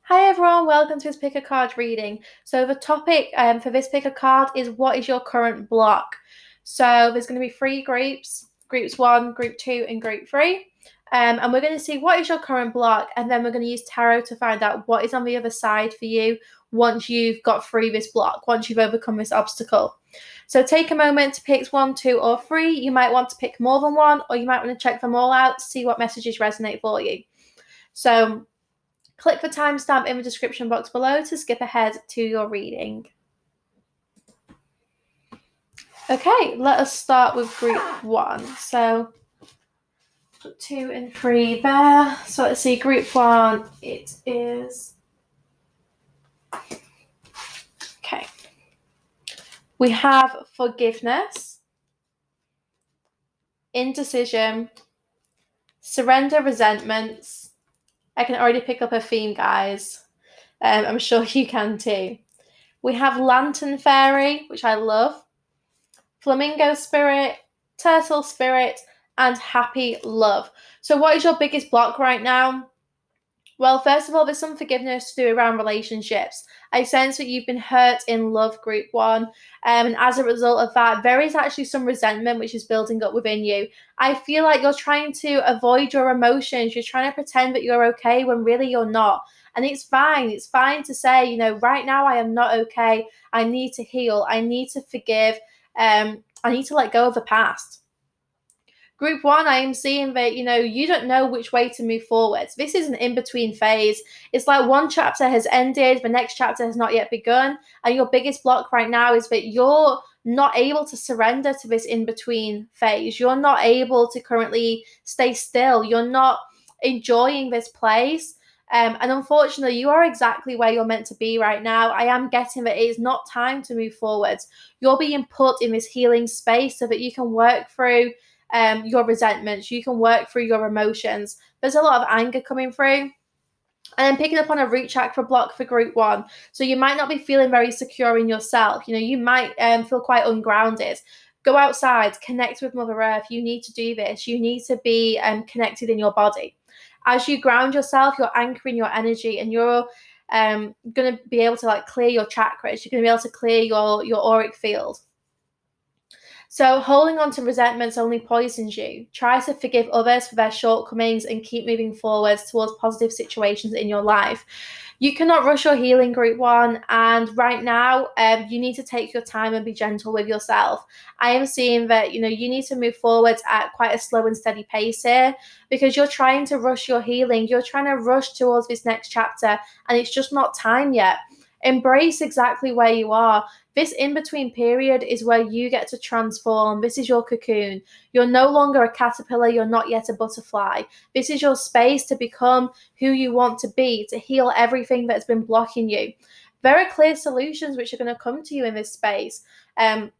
Hi everyone, welcome to this pick a card reading. So the topic for this pick a card is what is your current block? So there's going to be three groups 1, group 2 and group 3. And we're going to see what is your current block, and then we're going to use tarot to find out what is on the other side for you once you've got through this block, once you've overcome this obstacle. So take a moment to pick 1, 2 or 3. You might want to pick more than one, or you might want to check them all out to see what messages resonate for you. So click the timestamp in the description box below to skip ahead to your reading. Okay, let us start with group 1. So 2 and 3 there. So let's see, group 1, it is... Okay. We have forgiveness, indecision, surrender, resentments. I can already pick up a theme, guys. I'm sure you can too. We have lantern fairy, which I love, flamingo spirit, turtle spirit, and happy love. So what is your biggest block right now? Well, first of all, there's some forgiveness to do around relationships. I sense that you've been hurt in love, group 1. And as a result of that, there is actually some resentment which is building up within you. I feel like you're trying to avoid your emotions. You're trying to pretend that you're okay when really you're not. And it's fine. It's fine to say, right now I am not okay. I need to heal. I need to forgive. I need to let go of the past. Group 1, I am seeing that, you don't know which way to move forward. This is an in-between phase. It's like one chapter has ended, the next chapter has not yet begun, and your biggest block right now is that you're not able to surrender to this in-between phase. You're not able to currently stay still. You're not enjoying this place. And unfortunately, you are exactly where you're meant to be right now. I am getting that it is not time to move forwards. You're being put in this healing space so that you can work through your resentments, you can work through your emotions. There's a lot of anger coming through. And then picking up on a root chakra block for group 1. So you might not be feeling very secure in yourself. You might feel quite ungrounded. Go outside, connect with Mother Earth. You need to do this. You need to be connected in your body. As you ground yourself, you're anchoring your energy, and you're going to be able to clear your chakras. You're going to be able to clear your auric field. So holding on to resentments only poisons you. Try to forgive others for their shortcomings and keep moving forwards towards positive situations in your life. You cannot rush your healing, group 1, and right now you need to take your time and be gentle with yourself. I am seeing that you need to move forwards at quite a slow and steady pace here, because you're trying to rush your healing. You're trying to rush towards this next chapter, and it's just not time yet. Embrace exactly where you are. This in-between period is where you get to transform. This is your cocoon. You're no longer a caterpillar. You're not yet a butterfly. This is your space to become who you want to be, to heal everything that's been blocking you. Very clear solutions which are going to come to you in this space. As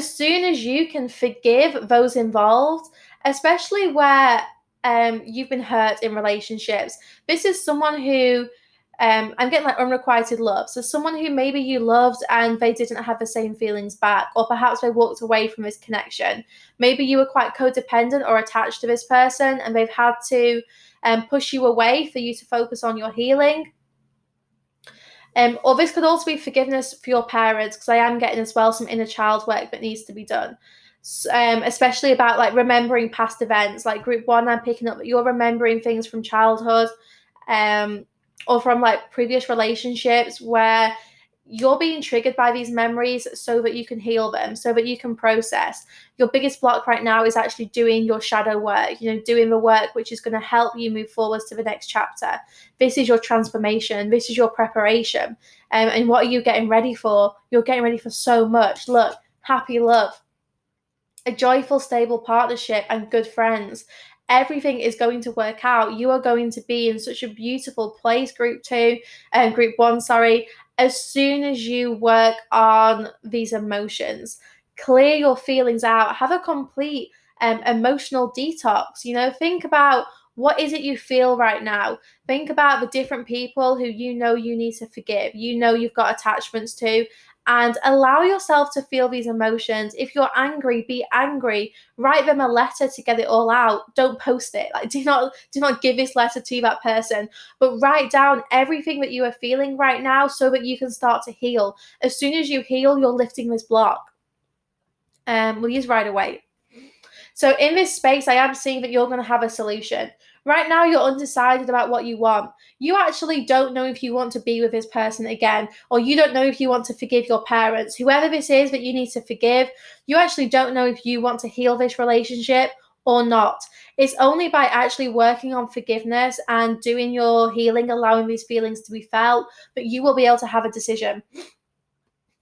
soon as you can forgive those involved, especially where you've been hurt in relationships. This is someone who I'm getting unrequited love. So someone who maybe you loved and they didn't have the same feelings back, or perhaps they walked away from this connection. Maybe you were quite codependent or attached to this person, and they've had to push you away for you to focus on your healing. Or this could also be forgiveness for your parents, because I am getting as well some inner child work that needs to be done. Especially about remembering past events. Like group 1, I'm picking up that you're remembering things from childhood. Or from previous relationships where you're being triggered by these memories so that you can heal them, so that you can process. Your biggest block right now is actually doing your shadow work, doing the work which is going to help you move forwards to the next chapter. This is your transformation. This is your preparation. And what are you getting ready for? You're getting ready for so much. Look, happy love, a joyful, stable partnership, and good friends. Everything is going to work out. You are going to be in such a beautiful place, group 1, as soon as you work on these emotions. Clear your feelings out. Have a complete emotional detox. Think about what is it you feel right now. Think about the different people who you need to forgive. You've got attachments to, and allow yourself to feel these emotions. If you're angry, be angry. Write them a letter to get it all out. Don't post it. Like, do not give this letter to that person, but write down everything that you are feeling right now so that you can start to heal. As soon as you heal, you're lifting this block. We'll use right away. So in this space, I am seeing that you're going to have a solution. Right now, you're undecided about what you want. You actually don't know if you want to be with this person again, or you don't know if you want to forgive your parents. Whoever this is that you need to forgive, you actually don't know if you want to heal this relationship or not. It's only by actually working on forgiveness and doing your healing, allowing these feelings to be felt, that you will be able to have a decision.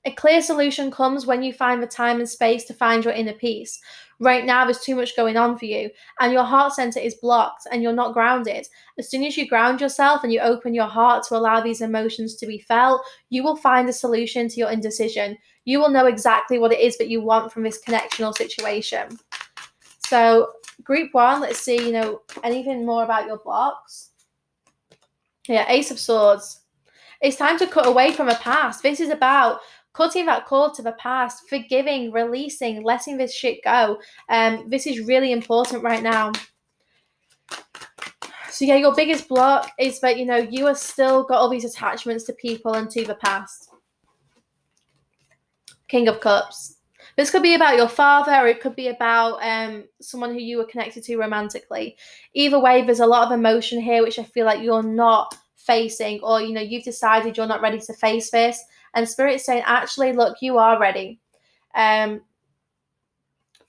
A clear solution comes when you find the time and space to find your inner peace. Right now, there's too much going on for you, and your heart center is blocked, and you're not grounded. As soon as you ground yourself and you open your heart to allow these emotions to be felt, you will find a solution to your indecision. You will know exactly what it is that you want from this connection or situation. So, group one, let's see, anything more about your blocks. Yeah, Ace of Swords. It's time to cut away from a past. This is about cutting that cord to the past, forgiving, releasing, letting this shit go. This is really important right now. So yeah, your biggest block is that, you have still got all these attachments to people and to the past. King of Cups. This could be about your father, or it could be about someone who you were connected to romantically. Either way, there's a lot of emotion here, which I feel like you're not facing, or you've decided you're not ready to face this, and Spirit's saying, actually, look, you are ready. For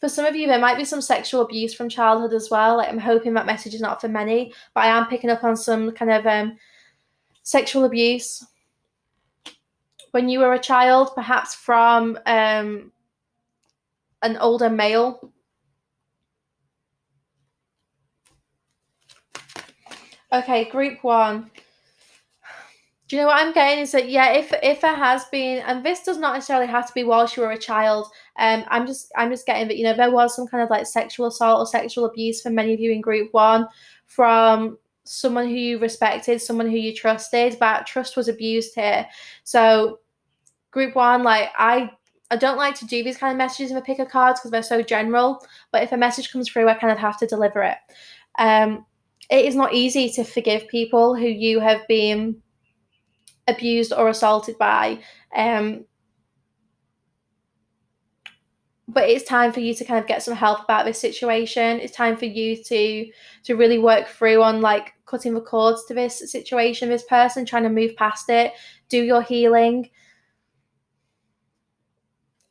some of you, there might be some sexual abuse from childhood as well. Like, I'm hoping that message is not for many, but I am picking up on some kind of sexual abuse when you were a child, perhaps from an older male. Okay, group one. Do you know what I'm getting is that, yeah, if there has been, and this does not necessarily have to be whilst you were a child, I'm just getting that, there was some kind of like sexual assault or sexual abuse for many of you in group one from someone who you respected, someone who you trusted, but trust was abused here. So group one, like, I don't like to do these kind of messages in the pick of cards because they're so general, but if a message comes through, I kind of have to deliver it. It is not easy to forgive people who you have been abused or assaulted by, but it's time for you to kind of get some help about this situation. It's time for you to really work through on like cutting the cords to this situation, this person, trying to move past it, do your healing.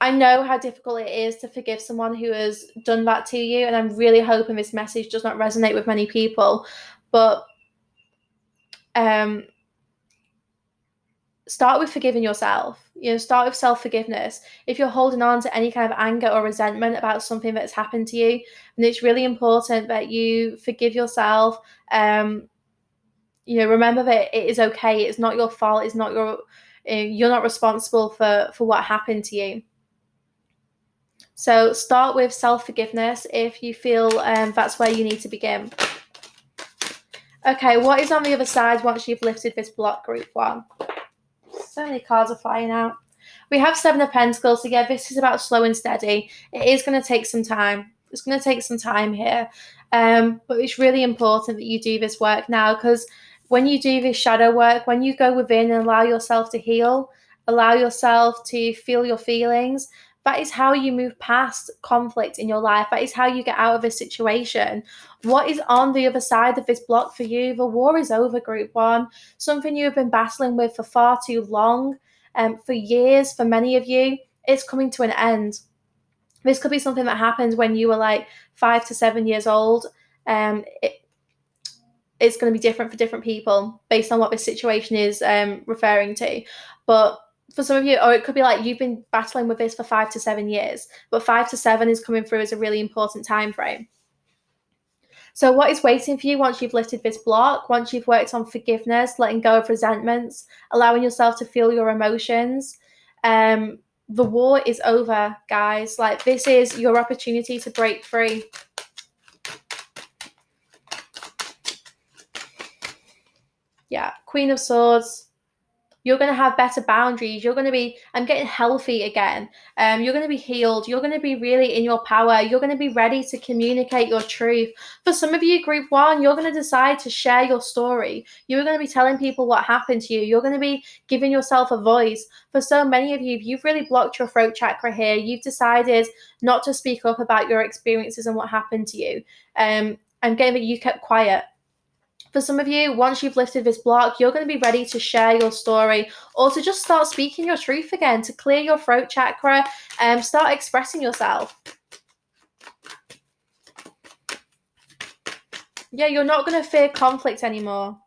I know how difficult it is to forgive someone who has done that to you, and I'm really hoping this message does not resonate with many people, but start with forgiving yourself. Start with self-forgiveness. If you're holding on to any kind of anger or resentment about something that's happened to you, then it's really important that you forgive yourself. Remember that it is okay. It's not your fault. It's not you're not responsible for what happened to you. So start with self-forgiveness if you feel that's where you need to begin. Okay, what is on the other side once you've lifted this block, group one? So many cards are flying out. We have Seven of Pentacles. So yeah, this is about slow and steady. It is going to take some time. It's going to take some time here. But it's really important that you do this work now, because when you do this shadow work, when you go within and allow yourself to heal, allow yourself to feel your feelings, that is how you move past conflict in your life. That is how you get out of this situation. What is on the other side of this block for you? The war is over, group one. Something you have been battling with for far too long, for years, for many of you, it's coming to an end. This could be something that happened when you were like 5 to 7 years old. It's going to be different for different people based on what this situation is referring to. But for some of you, or it could be like you've been battling with this for 5 to 7 years, but 5 to 7 is coming through as a really important time frame. So what is waiting for you once you've lifted this block, once you've worked on forgiveness, letting go of resentments, allowing yourself to feel your emotions? The war is over, guys. Like, this is your opportunity to break free. Yeah, Queen of Swords. You're going to have better boundaries. You're going to be, I'm getting healthy again. You're going to be healed. You're going to be really in your power. You're going to be ready to communicate your truth. For some of you, group one, you're going to decide to share your story. You're going to be telling people what happened to you. You're going to be giving yourself a voice. For so many of you, you've really blocked your throat chakra here. You've decided not to speak up about your experiences and what happened to you. I'm getting that you kept quiet. For some of you, once you've lifted this block, you're going to be ready to share your story or to just start speaking your truth again, to clear your throat chakra and start expressing yourself. Yeah, you're not going to fear conflict anymore.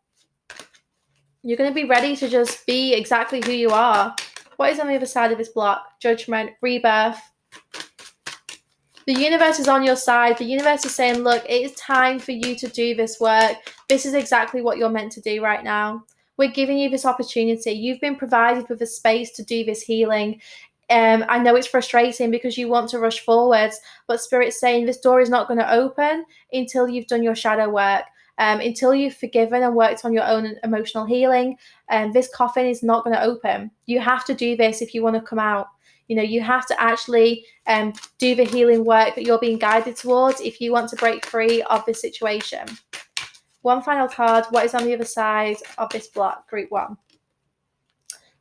You're going to be ready to just be exactly who you are. What is on the other side of this block? Judgment, rebirth. The universe is on your side. The universe is saying, look, it is time for you to do this work. This is exactly what you're meant to do right now. We're giving you this opportunity. You've been provided with a space to do this healing. I know it's frustrating because you want to rush forwards, but Spirit's saying this door is not going to open until you've done your shadow work, until you've forgiven and worked on your own emotional healing. This coffin is not going to open. You have to do this if you want to come out. You know, you have to actually do the healing work that you're being guided towards if you want to break free of this situation. One final card. What is on the other side of this block? Group one.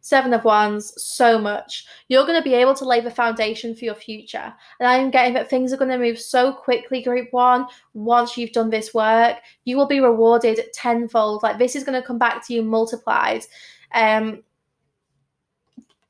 Seven of Wands, so much. You're going to be able to lay the foundation for your future. And I'm getting that things are going to move so quickly, group one. Once you've done this work, you will be rewarded tenfold. Like, this is going to come back to you multiplied.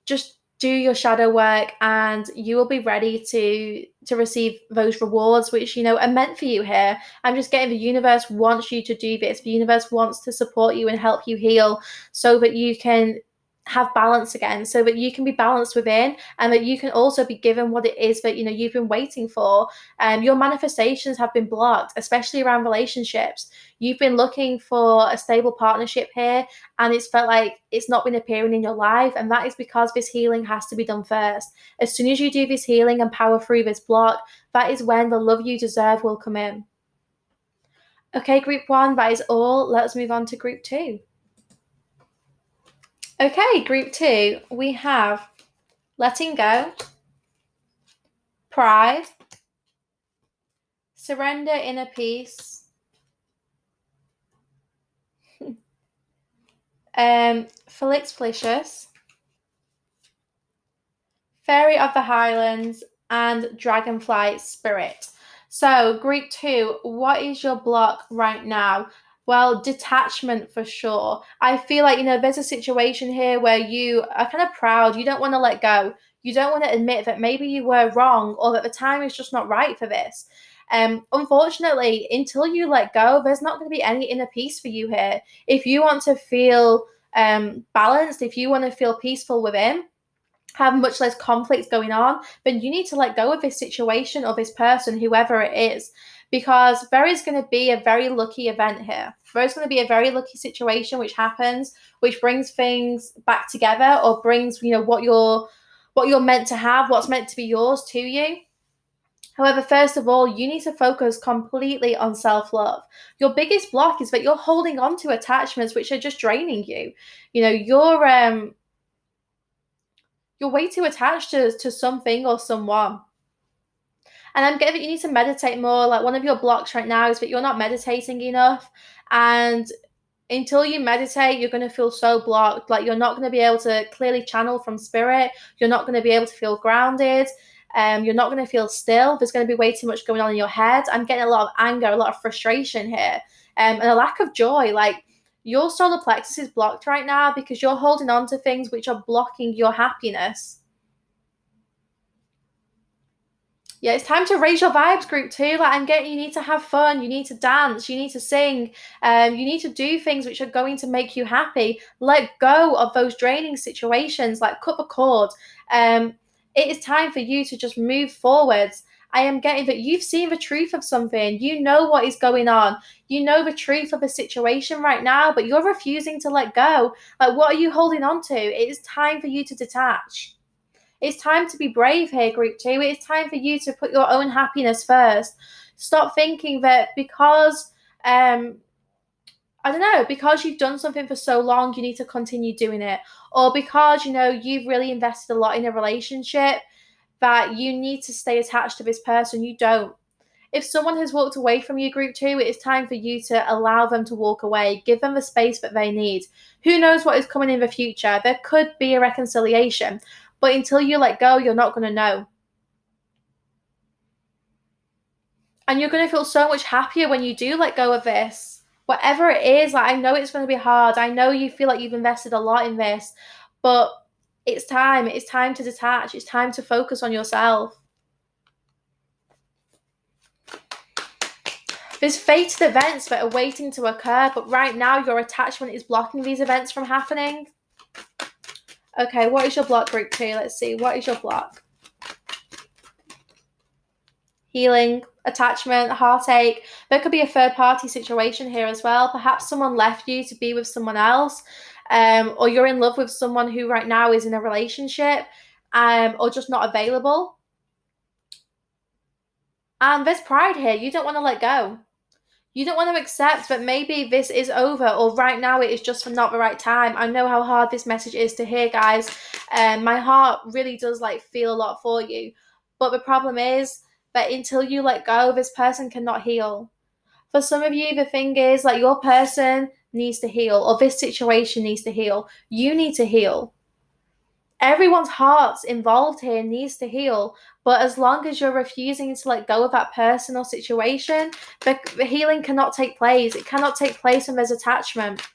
Just do your shadow work and you will be ready to receive those rewards which, you know, are meant for you here. I'm just getting the universe wants you to do this. The universe wants to support you and help you heal so that you can have balance again, so that you can be balanced within and that you can also be given what it is that, you know, you've been waiting for. Your manifestations have been blocked, especially around relationships. You've been looking for a stable partnership here and it's felt like it's not been appearing in your life, and that is because this healing has to be done first. As soon as you do this healing and power through this block, that is when the love you deserve will come in. Okay, group one, that is all. Let's move on to group two. Okay, group two, we have letting go, pride, surrender, inner peace, Felix Felicius, Fairy of the Highlands, and Dragonfly Spirit. So, group two, what is your block right now? Well, detachment for sure. I feel like, you know, there's a situation here where you are kind of proud. You don't want to let go. You don't want to admit that maybe you were wrong or that the time is just not right for this. Unfortunately, until you let go, there's not going to be any inner peace for you here. If you want to feel balanced, if you want to feel peaceful within, have much less conflict going on, then you need to let go of this situation or this person, whoever it is, because there is going to be a very lucky event here. There is going to be a very lucky situation which happens, which brings things back together or brings, you know, what you're meant to have, what's meant to be yours to you. However, first of all, you need to focus completely on self-love. Your biggest block is that you're holding on to attachments which are just draining you. You know, you're way too attached to something or someone. And I'm getting that you need to meditate more. Like, one of your blocks right now is that you're not meditating enough. And until you meditate, you're going to feel so blocked. Like, you're not going to be able to clearly channel from spirit. You're not going to be able to feel grounded. You're not going to feel still. There's going to be way too much going on in your head. I'm getting a lot of anger, a lot of frustration here, and a lack of joy. Like, your solar plexus is blocked right now because you're holding on to things which are blocking your happiness. Yeah, it's time to raise your vibes, group two. Like, I'm getting, you need to have fun, you need to dance, you need to sing, you need to do things which are going to make you happy. Let go of those draining situations, like cut the cord. It is time for you to just move forwards. I am getting that you've seen the truth of something. You know what is going on. You know the truth of the situation right now, but you're refusing to let go. Like, what are you holding on to? It is time for you to detach. It's time to be brave here, group two. It's time for you to put your own happiness first. Stop thinking that because I don't know, because you've done something for so long, you need to continue doing it. Or because, you've really invested a lot in a relationship that you need to stay attached to this person. You don't. If someone has walked away from you, group 2, it is time for you to allow them to walk away. Give them the space that they need. Who knows what is coming in the future? There could be a reconciliation. But until you let go, you're not going to know. And you're going to feel so much happier when you do let go of this. Whatever it is, I know it's going to be hard. I know you feel like you've invested a lot in this, but it's time. It's time to detach. It's time to focus on yourself. There's fated events that are waiting to occur, but right now your attachment is blocking these events from happening. Okay, what is your block, group 2? Let's see. What is your block? Healing, attachment, heartache. There could be a third-party situation here as well. Perhaps someone left you to be with someone else, or you're in love with someone who right now is in a relationship, or just not available. And there's pride here. You don't want to let go. You don't want to accept that maybe this is over, or right now it is just not the right time. I know how hard this message is to hear, guys. My heart really does feel a lot for you. But the problem is that until you let go, this person cannot heal. For some of you, the thing is your person needs to heal, or this situation needs to heal. You need to heal. Everyone's hearts involved here needs to heal, but as long as you're refusing to let go of that person or situation, the healing cannot take place. It cannot take place when there's attachment.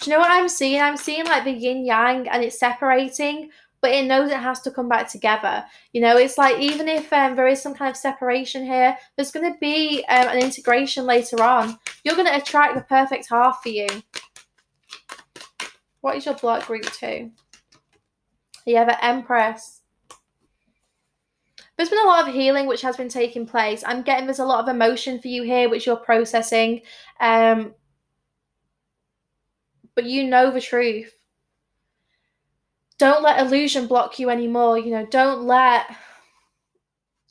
Do you know what I'm seeing? I'm seeing the yin yang, and it's separating, but it knows it has to come back together. It's even if there is some kind of separation here, there's going to be an integration later on. You're going to attract the perfect half for you. What is your block, group 2? You have an Empress. There's been a lot of healing which has been taking place. I'm getting there's a lot of emotion for you here which you're processing. But you know the truth. Don't let illusion block you anymore. Don't let...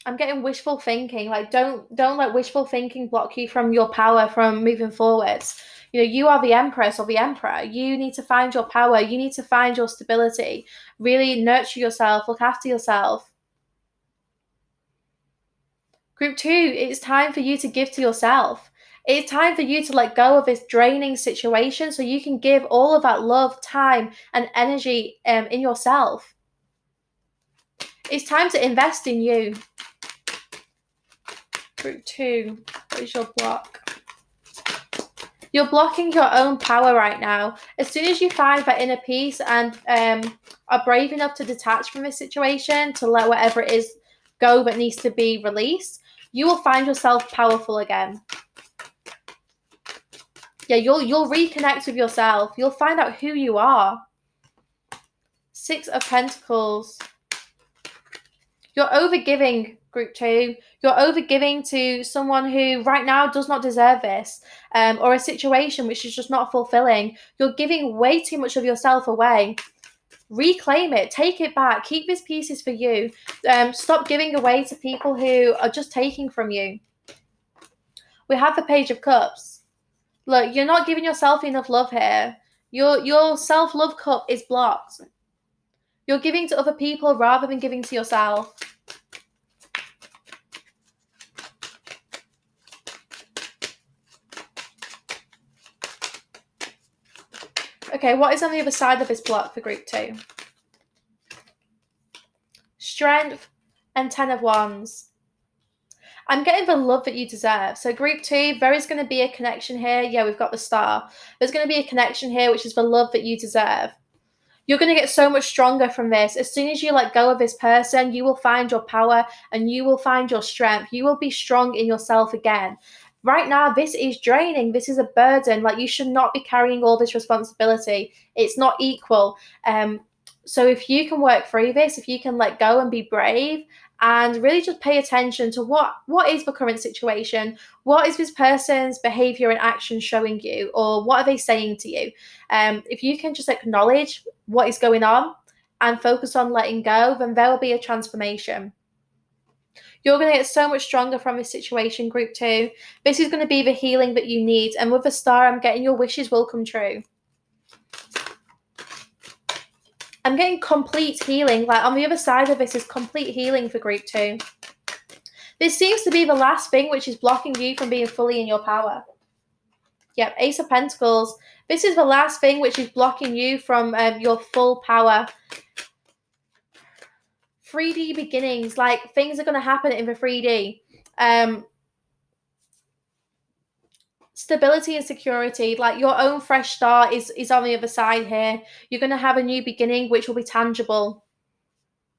I'm getting wishful thinking. Don't let wishful thinking block you from your power, from moving forwards. You are the Empress or the Emperor. You need to find your power. You need to find your stability. Really nurture yourself. Look after yourself. Group 2, it's time for you to give to yourself. It's time for you to let go of this draining situation so you can give all of that love, time, and energy in yourself. It's time to invest in you. Group 2, what is your block? You're blocking your own power right now. As soon as you find that inner peace and are brave enough to detach from this situation, to let whatever it is go that needs to be released, you will find yourself powerful again. Yeah, you'll reconnect with yourself. You'll find out who you are. 6 of Pentacles. You're overgiving, group 2. You're overgiving to someone who right now does not deserve this, or a situation which is just not fulfilling. You're giving way too much of yourself away. Reclaim it. Take it back. Keep these pieces for you. Stop giving away to people who are just taking from you. We have the Page of Cups. Look, you're not giving yourself enough love here. Your self-love cup is blocked. You're giving to other people rather than giving to yourself. Okay, what is on the other side of this block for group 2? Strength and 10 of Wands. I'm getting the love that you deserve. So group 2, there is going to be a connection here. Yeah, we've got the Star. There's going to be a connection here, which is the love that you deserve. You're going to get so much stronger from this. As soon as you let go of this person, you will find your power and you will find your strength. You will be strong in yourself again. Right now, this is draining. This is a burden. You should not be carrying all this responsibility. It's not equal. So if you can work through this, if you can let go and be brave and really just pay attention to what is the current situation, what is this person's behavior and action showing you, or what are they saying to you? If you can just acknowledge what is going on and focus on letting go, then there will be a transformation. You're going to get so much stronger from this situation, group 2. This is going to be the healing that you need. And with the star, I'm getting your wishes will come true. I'm getting complete healing. Like on the other side of this is complete healing for group 2. This seems to be the last thing which is blocking you from being fully in your power. Yep, Ace of Pentacles. This is the last thing which is blocking you from your full power. 3D beginnings, like things are going to happen in the 3D. Stability and security, like your own fresh start is on the other side here. You're going to have a new beginning which will be tangible.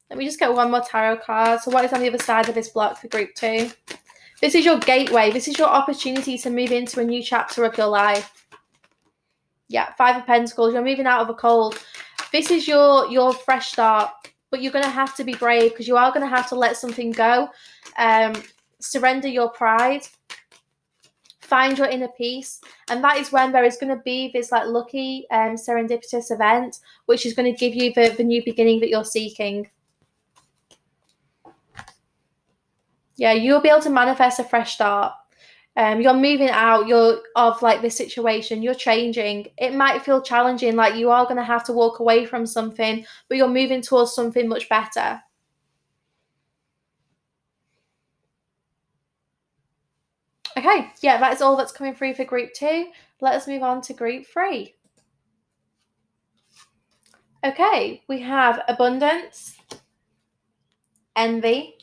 Let me just get one more tarot card. So what is on the other side of this block for group 2? This is your gateway. This is your opportunity to move into a new chapter of your life. Yeah, 5 of Pentacles. You're moving out of a cold. This is your fresh start. But you're going to have to be brave because you are going to have to let something go. Surrender your pride. Find your inner peace. And that is when there is going to be this like lucky serendipitous event which is going to give you the new beginning that you're seeking. Yeah, you'll be able to manifest a fresh start. You're moving out of like this situation. You're changing. It might feel challenging, like you are going to have to walk away from something, but you're moving towards something much better. Okay, yeah, that is all that's coming through for group 2. Let us move on to group 3. Okay, we have abundance, envy,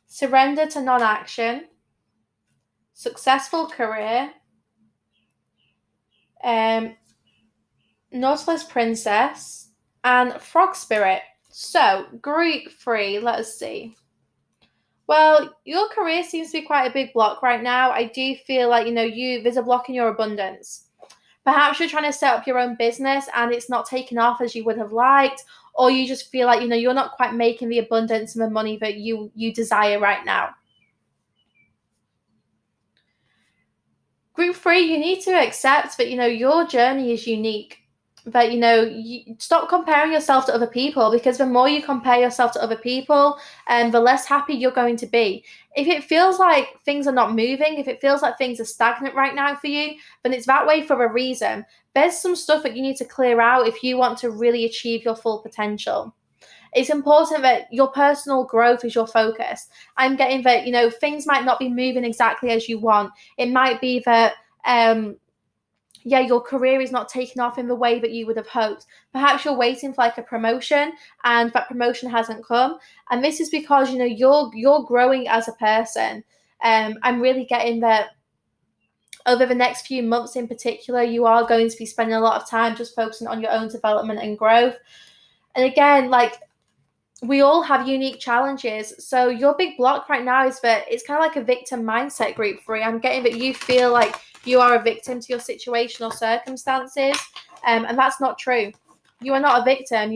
surrender to non-action, successful career, Nautilus princess, and frog spirit. So, group 3, let us see. Well, your career seems to be quite a big block right now. I do feel like, there's a block in your abundance. Perhaps you're trying to set up your own business and it's not taking off as you would have liked, or you just feel like, you're not quite making the abundance and the money that you desire right now. Group 3, you need to accept that, your journey is unique. That, you stop comparing yourself to other people, because the more you compare yourself to other people, the less happy you're going to be. If it feels like things are not moving, if it feels like things are stagnant right now for you, then it's that way for a reason. There's some stuff that you need to clear out if you want to really achieve your full potential. It's important that your personal growth is your focus. I'm getting that, things might not be moving exactly as you want. It might be that, your career is not taking off in the way that you would have hoped. Perhaps you're waiting for like a promotion and that promotion hasn't come. And this is because, you're growing as a person. I'm really getting that over the next few months in particular, you are going to be spending a lot of time just focusing on your own development and growth. And again, like, we all have unique challenges. So your big block right now is that it's kind of like a victim mindset, group 3. I'm getting that you feel like you are a victim to your situation or circumstances. And that's not true. You are not a victim.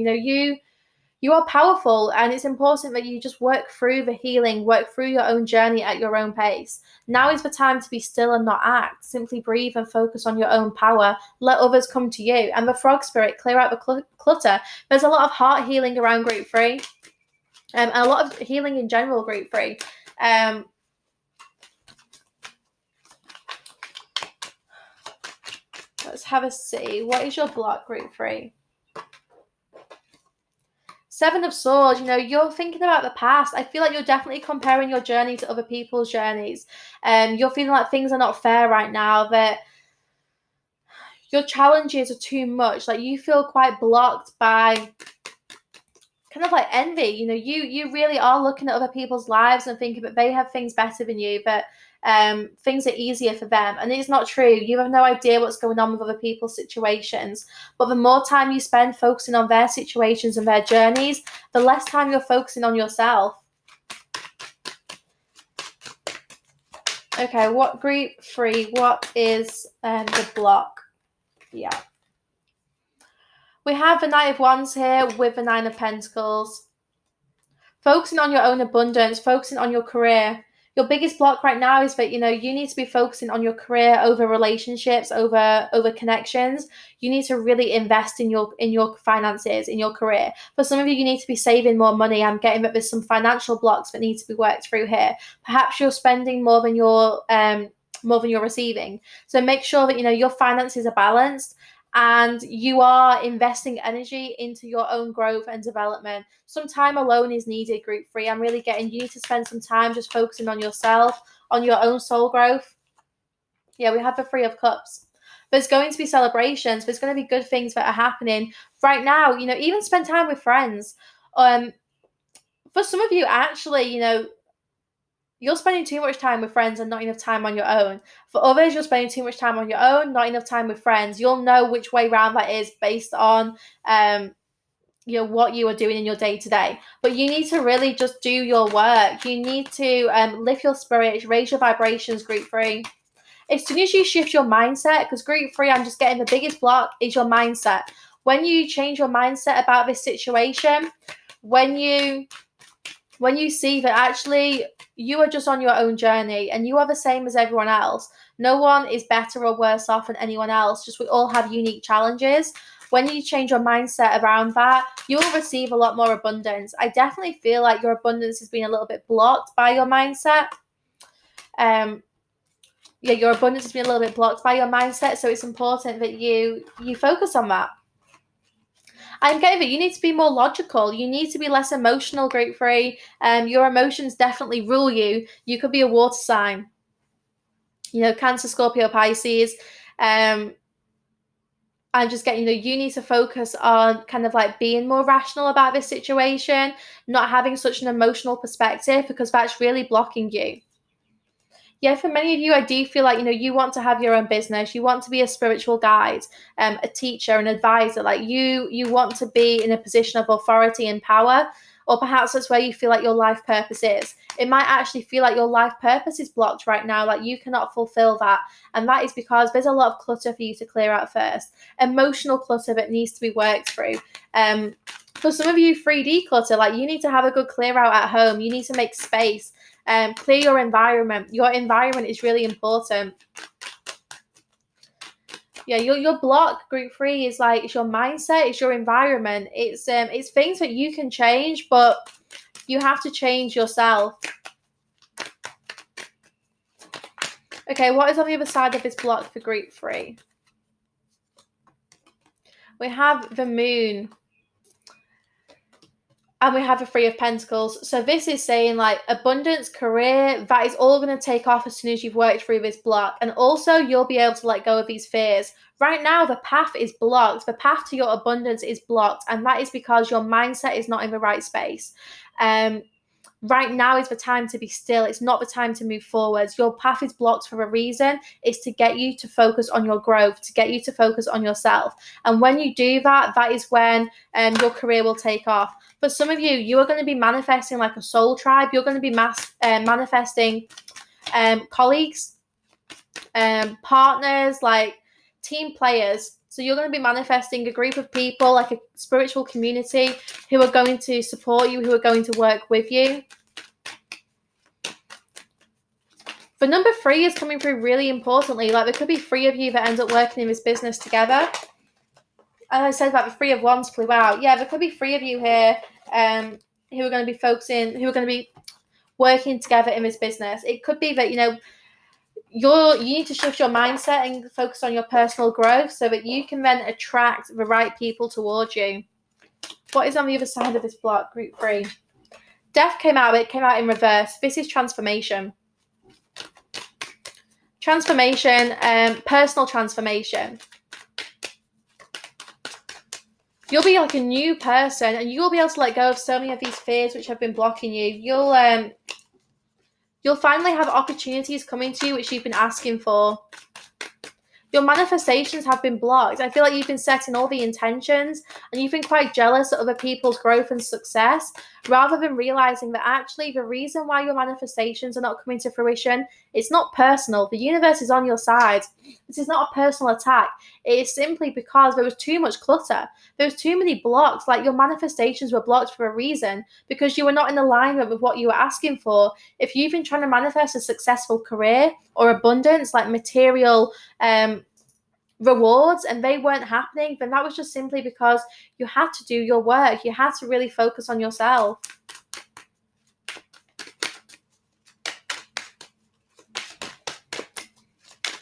You are powerful, and it's important that you just work through the healing, work through your own journey at your own pace. Now is the time to be still and not act. Simply breathe and focus on your own power. Let others come to you. And the frog spirit, clear out the clutter. There's a lot of heart healing around group 3. And a lot of healing in general, group 3. Let's have a see. What is your block, group 3? 7 of Swords. You're thinking about the past. I feel like you're definitely comparing your journey to other people's journeys. You're feeling like things are not fair right now, that your challenges are too much. Like, you feel quite blocked by kind of like envy. You really are looking at other people's lives and thinking that they have things better than you, but things are easier for them. And it's not true. You have no idea what's going on with other people's situations. But the more time you spend focusing on their situations and their journeys, the less time you're focusing on yourself. Okay, what group 3? What is the block? Yeah. We have the Knight of Wands here with the 9 of Pentacles. Focusing on your own abundance, focusing on your career. Your biggest block right now is that, you need to be focusing on your career over relationships, over connections. You need to really invest in your finances, in your career. For some of you, you need to be saving more money. I'm getting that there's some financial blocks that need to be worked through here. Perhaps you're spending more than you're receiving. So make sure that, your finances are balanced, and you are investing energy into your own growth and development. Some time alone is needed, group 3. I'm really getting you need to spend some time just focusing on yourself, on your own soul growth. Yeah, we have the 3 of Cups. There's going to be celebrations. There's going to be good things that are happening right now. Even spend time with friends. For some of you, actually, you're spending too much time with friends and not enough time on your own. For others, you're spending too much time on your own, not enough time with friends. You'll know which way round that is based on what you are doing in your day-to-day. But you need to really just do your work. You need to lift your spirit, raise your vibrations, group 3. As soon as you shift your mindset, because group 3, I'm just getting the biggest block is your mindset. When you change your mindset about this situation, when you see that actually you are just on your own journey and you are the same as everyone else. No one is better or worse off than anyone else. Just we all have unique challenges. When you change your mindset around that, you will receive a lot more abundance. I definitely feel like your abundance has been a little bit blocked by your mindset. Your abundance has been a little bit blocked by your mindset. So it's important that you focus on that. I'm getting that you need to be more logical. You need to be less emotional, group 3. Your emotions definitely rule you. You could be a water sign. Cancer, Scorpio, Pisces. I'm just getting, you need to focus on kind of like being more rational about this situation, not having such an emotional perspective, because that's really blocking you. Yeah, for many of you, I do feel like, you want to have your own business. You want to be a spiritual guide, a teacher, an advisor. Like you want to be in a position of authority and power, or perhaps that's where you feel like your life purpose is. It might actually feel like your life purpose is blocked right now, like you cannot fulfill that. And that is because there's a lot of clutter for you to clear out first. Emotional clutter that needs to be worked through. For some of you, 3D clutter, like you need to have a good clear out at home. You need to make space. Clear your environment. Your environment is really important. Yeah, your block, group 3, is like it's your mindset, it's your environment, it's things that you can change, but you have to change yourself. Okay, what is on the other side of this block for group 3? We have the Moon. And we have a 3 of Pentacles. So this is saying like abundance, career, that is all going to take off as soon as you've worked through this block. And also you'll be able to let go of these fears. Right now, the path is blocked. The path to your abundance is blocked. And that is because your mindset is not in the right space. Right now is the time to be still. It's not the time to move forwards. Your path is blocked for a reason. It's to get you to focus on your growth, to get you to focus on yourself. And when you do that, that is when your career will take off. For some of you, you are going to be manifesting like a soul tribe. You're going to be manifesting colleagues, partners, like team players. So you're going to be manifesting a group of people, like a spiritual community who are going to support you, who are going to work with you. For number 3 is coming through really importantly. Like there could be 3 of you that end up working in this business together. As I said about the 3 of Wands flew out. Yeah, there could be 3 of you here who are going to be focusing, who are going to be working together in this business. It could be that, you need to shift your mindset and focus on your personal growth so that you can then attract the right people towards you. What is on the other side of this block, group 3? Death came out. It came out in reverse. This is transformation. Transformation, personal transformation. You'll be like a new person, and you'll be able to let go of so many of these fears which have been blocking you. You'll finally have opportunities coming to you which you've been asking for. Your manifestations have been blocked. I feel like you've been setting all the intentions and you've been quite jealous of other people's growth and success, rather than realizing that actually the reason why your manifestations are not coming to fruition, it's not personal. The universe is on your side. This is not a personal attack. It is simply because there was too much clutter. There was too many blocks. Like, your manifestations were blocked for a reason, because you were not in alignment with what you were asking for. If you've been trying to manifest a successful career or abundance, like material rewards, and they weren't happening, then that was just simply because you had to do your work. You had to really focus on yourself.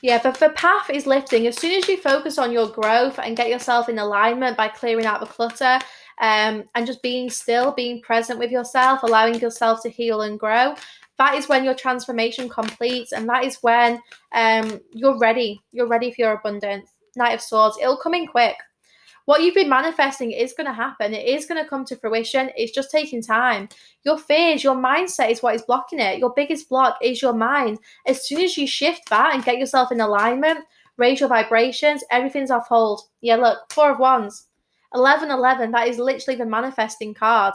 Yeah, the path is lifting. As soon as you focus on your growth and get yourself in alignment by clearing out the clutter, and just being still, being present with yourself, allowing yourself to heal and grow, that is when your transformation completes, and that is when you're ready. You're ready for your abundance. Knight of Swords, it'll come in quick. What you've been manifesting is going to happen. It is going to come to fruition. It's just taking time. Your fears, your mindset is what is blocking it. Your biggest block is your mind. As soon as you shift that and get yourself in alignment, raise your vibrations, everything's off hold. Yeah, look, Four of Wands. 1111, that is literally the manifesting card.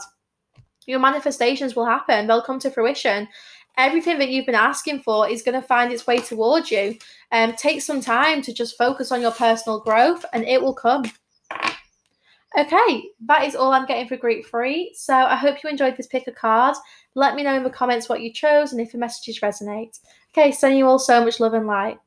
Your manifestations will happen. They'll come to fruition. Everything that you've been asking for is going to find its way towards you. Take some time to just focus on your personal growth and it will come. Okay, that is all I'm getting for group 3. So I hope you enjoyed this pick a card. Let me know in the comments what you chose and if the messages resonate. Okay, sending you all so much love and light.